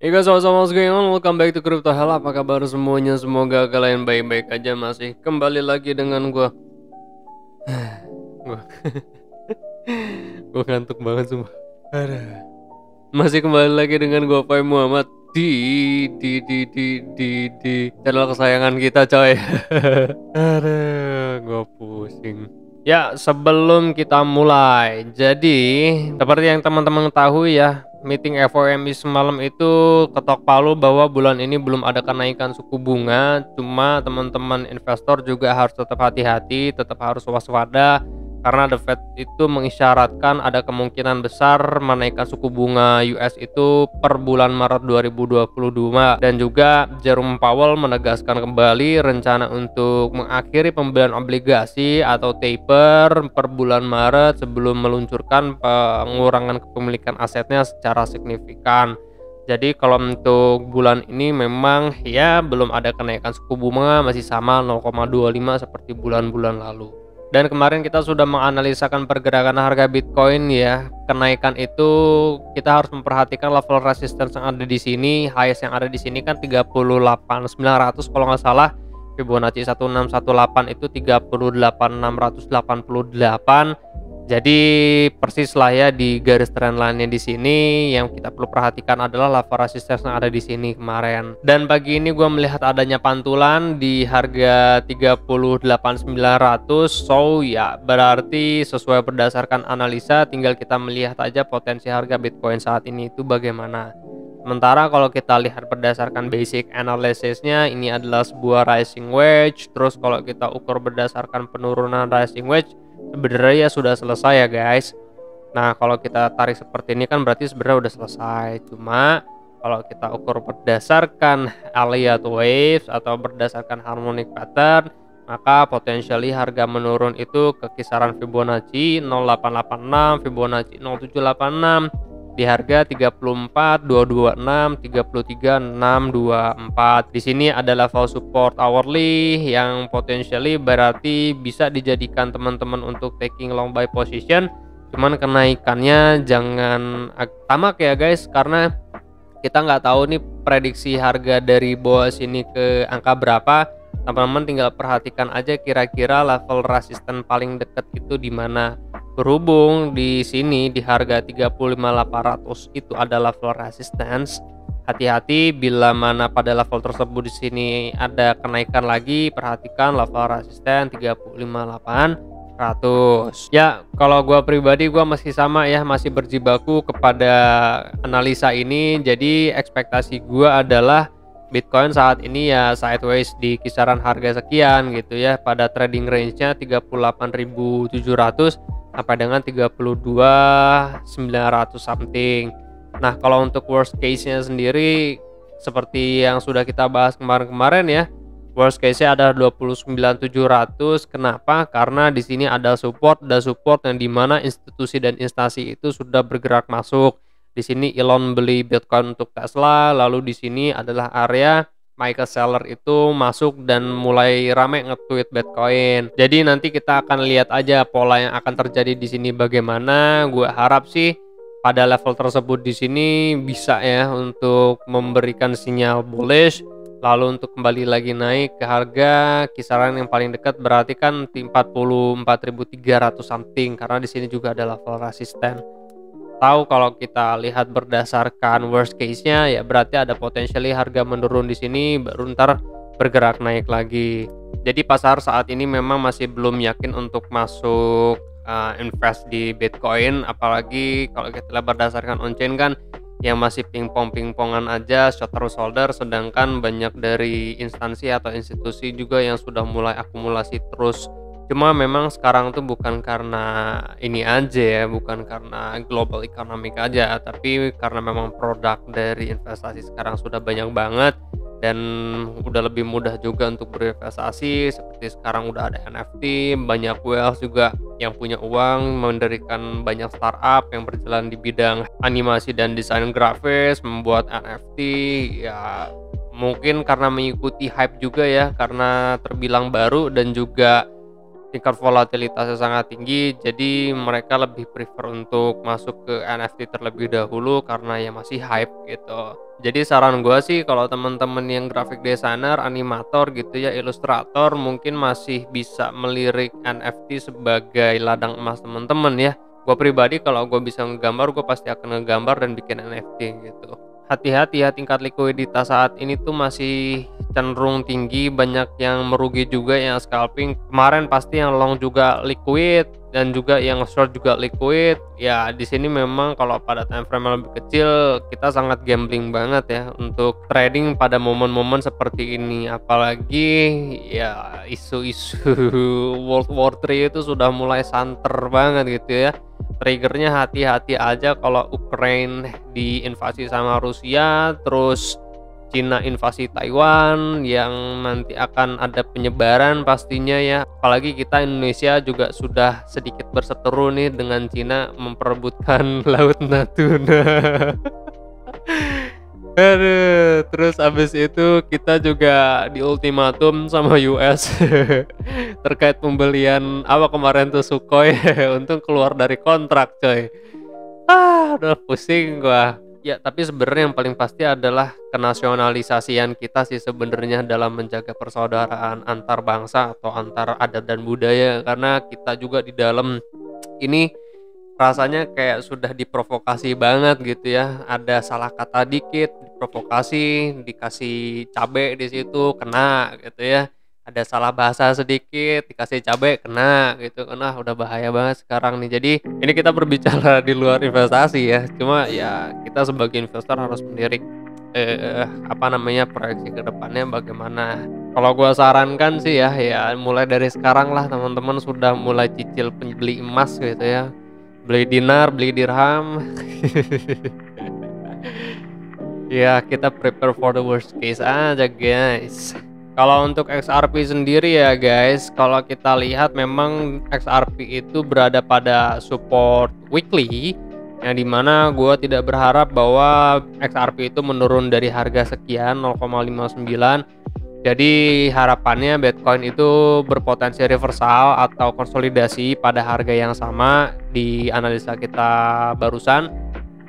Hey guys, what's going on? Welcome back to Crypto Hell. Apa kabar semuanya? Semoga kalian baik-baik aja. Masih kembali lagi dengan gua. Gua gua ngantuk banget semua. Masih kembali lagi dengan gua Fai Muhammad di channel kesayangan kita, coy. Gua pusing. Ya, sebelum kita mulai, jadi seperti yang teman-teman tahu ya, meeting FOMC semalam itu ketok palu bahwa bulan ini belum ada kenaikan suku bunga. Cuma teman-teman investor juga harus tetap hati-hati, tetap harus waspada, karena The Fed itu mengisyaratkan ada kemungkinan besar menaikkan suku bunga US itu per bulan Maret 2022. Dan juga Jerome Powell menegaskan kembali rencana untuk mengakhiri pembelian obligasi atau taper per bulan Maret sebelum meluncurkan pengurangan kepemilikan asetnya secara signifikan. Jadi kalau untuk bulan ini memang ya belum ada kenaikan suku bunga, masih sama 0,25 seperti bulan-bulan lalu. Dan kemarin kita sudah menganalisakan pergerakan harga Bitcoin ya. Kenaikan itu kita harus memperhatikan level resistance yang ada di sini. Highest yang ada di sini kan 38.900 kalau nggak salah. Fibonacci 1618 itu 38.688. Jadi persis lah ya di garis trendline-nya di sini. Yang kita perlu perhatikan adalah level resistance yang ada di sini kemarin. Dan pagi ini gue melihat adanya pantulan di harga 38.900. So ya berarti sesuai berdasarkan analisa, tinggal kita melihat aja potensi harga Bitcoin saat ini itu bagaimana. Sementara kalau kita lihat berdasarkan basic analysisnya, ini adalah sebuah rising wedge. Terus kalau kita ukur berdasarkan penurunan rising wedge, sebenarnya ya sudah selesai ya guys. Nah kalau kita tarik seperti ini kan berarti sebenarnya udah selesai. Cuma kalau kita ukur berdasarkan Elliott waves atau berdasarkan harmonic pattern, maka potensially harga menurun itu ke kisaran Fibonacci 0886, Fibonacci 0786 di harga 34.226, 33.624. Di sini ada level support hourly yang potentially berarti bisa dijadikan teman-teman untuk taking long buy position. Cuman kenaikannya jangan tamak ya guys, karena kita nggak tahu nih prediksi harga dari bawah sini ke angka berapa. Teman-teman tinggal perhatikan aja kira-kira level resisten paling dekat itu di mana. Berhubung di sini di harga 35.800 itu ada level resistance. Hati-hati bila mana pada level tersebut di sini ada kenaikan lagi, perhatikan level resisten 35.800. Ya, kalau gua pribadi gua masih sama ya, masih berjibaku kepada analisa ini. Jadi ekspektasi gua adalah Bitcoin saat ini ya sideways di kisaran harga sekian gitu ya, pada trading range-nya 38.700 sampai dengan 32.900 something. Nah, kalau untuk worst case-nya sendiri seperti yang sudah kita bahas kemarin-kemarin ya. Worst case-nya ada 29.700. Kenapa? Karena di sini ada support yang dimana institusi dan instansi itu sudah bergerak masuk. Di sini Elon beli Bitcoin untuk Tesla, lalu di sini adalah area Michael Saylor itu masuk dan mulai rame nge-tweet Bitcoin. Jadi nanti kita akan lihat aja pola yang akan terjadi di sini bagaimana. Gue harap sih pada level tersebut di sini bisa ya untuk memberikan sinyal bullish, lalu untuk kembali lagi naik ke harga kisaran yang paling dekat berarti kan 44.300 something, karena di sini juga ada level resisten. Tahu kalau kita lihat berdasarkan worst case-nya ya berarti ada potensial harga menurun di sini baru ntar bergerak naik lagi. Jadi pasar saat ini memang masih belum yakin untuk masuk invest di Bitcoin, apalagi kalau kita lihat berdasarkan on-chain kan yang masih pingpongan aja short terus holder, sedangkan banyak dari instansi atau institusi juga yang sudah mulai akumulasi terus. Cuma memang sekarang tuh bukan karena ini aja ya, bukan karena global economic aja, tapi karena memang produk dari investasi sekarang sudah banyak banget dan udah lebih mudah juga untuk berinvestasi. Seperti sekarang udah ada NFT, banyak whales juga yang punya uang mendirikan banyak startup yang berjalan di bidang animasi dan desain grafis, membuat NFT ya. Mungkin karena mengikuti hype juga ya, karena terbilang baru dan juga tingkat volatilitasnya sangat tinggi, jadi mereka lebih prefer untuk masuk ke NFT terlebih dahulu karena ya masih hype gitu. Jadi saran gua sih kalau teman-teman yang graphic designer, animator gitu ya, ilustrator mungkin masih bisa melirik NFT sebagai ladang emas teman-teman ya. Gua pribadi kalau gua bisa ngegambar, gua pasti akan ngegambar dan bikin NFT gitu. Hati-hati ya, tingkat likuiditas saat ini tuh masih cenderung tinggi, banyak yang merugi juga yang scalping. Kemarin pasti yang long juga liquid dan juga yang short juga liquid. Ya di sini memang kalau pada time frame yang lebih kecil kita sangat gambling banget ya untuk trading pada momen-momen seperti ini. Apalagi ya isu-isu World War 3 itu sudah mulai santer banget gitu ya. Triggernya hati-hati aja kalau Ukraine diinvasi sama Rusia, terus Cina invasi Taiwan yang nanti akan ada penyebaran pastinya ya. Apalagi kita Indonesia juga sudah sedikit berseteru nih dengan Cina memperebutkan Laut Natuna. Aduh, terus abis itu kita juga di ultimatum sama US terkait pembelian apa kemarin tuh Sukhoi. Untung keluar dari kontrak coy. Udah pusing gua. Ya tapi sebenarnya yang paling pasti adalah kenasionalisasian kita sih sebenarnya dalam menjaga persaudaraan antar bangsa atau antar adat dan budaya, karena kita juga di dalam ini rasanya kayak sudah diprovokasi banget gitu ya. Ada salah kata dikit diprovokasi, dikasih cabe di situ kena gitu ya. Ada salah bahasa sedikit dikasih cabe kena gitu. Karena udah bahaya banget sekarang nih. Jadi ini kita berbicara di luar investasi ya. Cuma ya kita sebagai investor harus melirik proyeksi ke depannya bagaimana. Kalau gua sarankan sih ya mulai dari sekarang lah teman-teman sudah mulai cicil beli emas gitu ya. Beli dinar, beli dirham. Ya kita prepare for the worst case aja guys. Kalau untuk XRP sendiri ya guys, kalau kita lihat memang XRP itu berada pada support weekly, yang dimana gue tidak berharap bahwa XRP itu menurun dari harga sekian 0,59. Jadi harapannya Bitcoin itu berpotensi reversal atau konsolidasi pada harga yang sama di analisa kita barusan,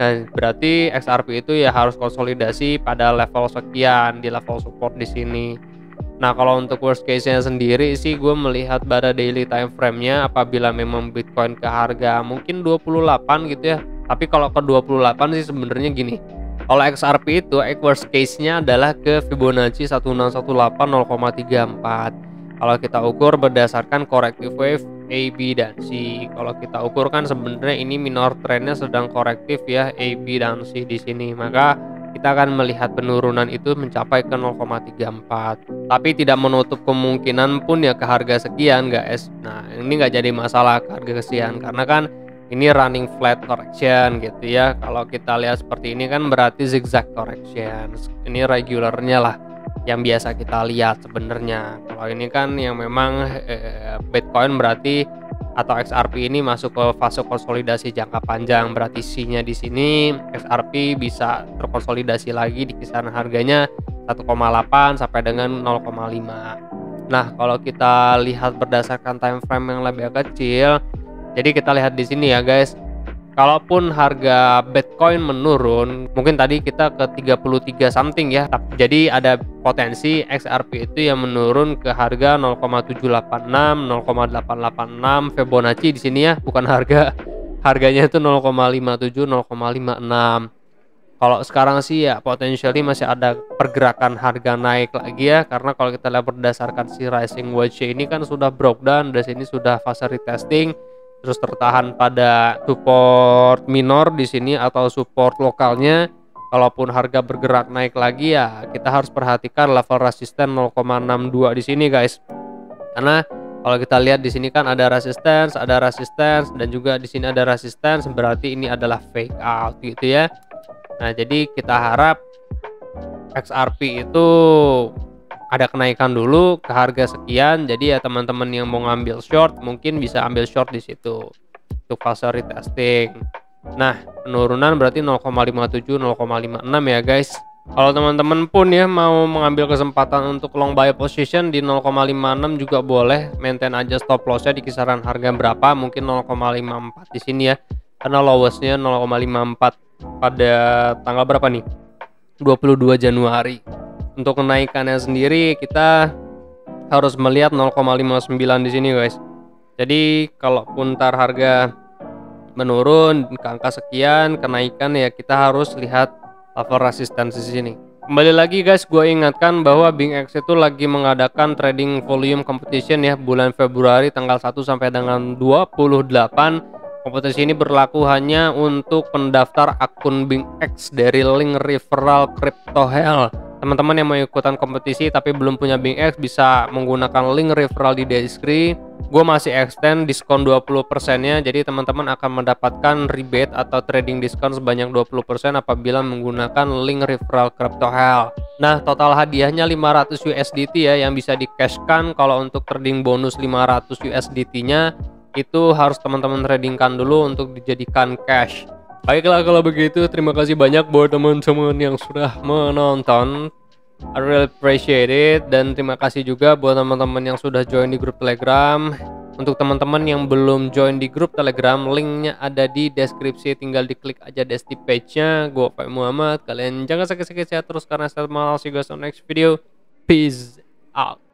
dan berarti XRP itu ya harus konsolidasi pada level sekian di level support di sini. Nah kalau untuk worst case-nya sendiri sih gue melihat pada daily time frame-nya apabila memang Bitcoin ke harga mungkin 28 gitu ya. Tapi kalau ke 28 sih sebenarnya gini. Kalau XRP itu worst case-nya adalah ke Fibonacci 1618 0,34. Kalau kita ukur berdasarkan corrective wave A, B, dan C. Kalau kita ukur kan sebenarnya ini minor trendnya sedang korektif ya, A, B, dan C di sini. Maka kita akan melihat penurunan itu mencapai ke 0,34. Tapi tidak menutup kemungkinan pun ya ke harga sekian guys. Nah ini nggak jadi masalah ke harga sekian karena kan ini running flat correction gitu ya. Kalau kita lihat seperti ini kan berarti zigzag correction. Ini regularnya lah yang biasa kita lihat sebenarnya. Kalau ini kan yang memang Bitcoin berarti atau XRP ini masuk ke fase konsolidasi jangka panjang. Berarti C-nya di sini XRP bisa terkonsolidasi lagi di kisaran harganya 1,8 sampai dengan 0,5. Nah, kalau kita lihat berdasarkan time frame yang lebih kecil, jadi kita lihat di sini ya guys. Kalaupun harga Bitcoin menurun, mungkin tadi kita ke 33 something ya. Jadi ada potensi XRP itu yang menurun ke harga 0,786, 0,886 Fibonacci di sini ya, bukan harga. Harganya itu 0,57, 0,56. Kalau sekarang sih ya potensially masih ada pergerakan harga naik lagi ya, karena kalau kita lihat berdasarkan si rising wedge ini kan sudah broke down, dari sini sudah fase retesting, terus tertahan pada support minor di sini atau support lokalnya. Kalaupun harga bergerak naik lagi ya kita harus perhatikan level resisten 0,62 di sini guys. Karena kalau kita lihat di sini kan ada resistance dan juga di sini ada resistance, berarti ini adalah fake out gitu ya. Nah, jadi kita harap XRP itu ada kenaikan dulu ke harga sekian. Jadi ya teman-teman yang mau ngambil short mungkin bisa ambil short di situ untuk fase retesting. Nah, penurunan berarti 0,57, 0,56 ya guys. Kalau teman-teman pun ya mau mengambil kesempatan untuk long buy position di 0,56 juga boleh, maintain aja stop lossnya di kisaran harga berapa, mungkin 0,54 di sini ya, karena lowestnya 0,54 pada tanggal berapa nih, 22 Januari. Untuk kenaikannya sendiri kita harus melihat 0,59 di sini guys. Jadi kalaupun ntar harga menurun ke angka sekian kenaikan, ya kita harus lihat level resistensi sini. Kembali lagi guys, gue ingatkan bahwa BingX itu lagi mengadakan trading volume competition ya, bulan Februari tanggal 1 sampai dengan 28. Kompetisi ini berlaku hanya untuk pendaftar akun BingX dari link referral Crypto Hell. Teman-teman yang mau ikutan kompetisi tapi belum punya BingX bisa menggunakan link referral di deskripsi. Gue masih extend diskon 20% nya, jadi teman-teman akan mendapatkan rebate atau trading diskon sebanyak 20% apabila menggunakan link referral Crypto Hell. Nah, total hadiahnya 500 USDT ya yang bisa di cashkan. Kalau untuk trading bonus 500 USDT nya itu harus teman-teman tradingkan dulu untuk dijadikan cash. Baiklah kalau begitu, terima kasih banyak buat teman-teman yang sudah menonton. I really appreciate it, dan terima kasih juga buat teman-teman yang sudah join di grup Telegram. Untuk teman-teman yang belum join di grup Telegram, linknya ada di deskripsi, tinggal diklik aja Desti page-nya. Gue Pak Muhammad, kalian jangan sakit-sakit sehat terus karena saya mau see you guys on next video. Peace out.